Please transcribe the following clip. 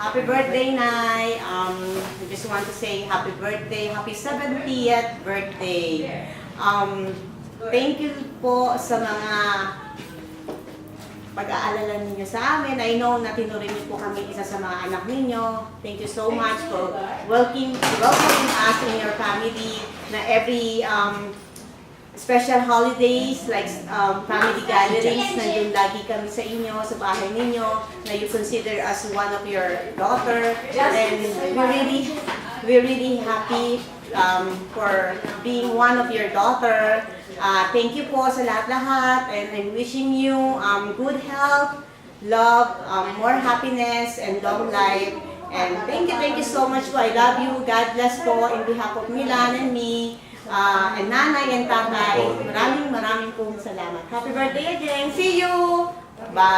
Happy birthday, Nay. I just want to say happy birthday, happy 70th birthday. Thank you po sa mga pag-aalala ninyo sa amin. I know na tinuring niyo po kami isa sa mga anak ninyo. Thank you so much for welcoming us in your family na every special holidays like family gatherings, nandun lagi kami sa inyo, sa bahay ninyo, na you consider us one of your daughter. And we're really happy for being one of your daughter. Thank you po sa lahat-lahat, and I'm wishing you good health, love, more happiness, and long life. And thank you so much po. I love you. God bless po in behalf of Milan and me, and nanay and tatay. Maraming pong salamat. Happy birthday again. See you! Bye!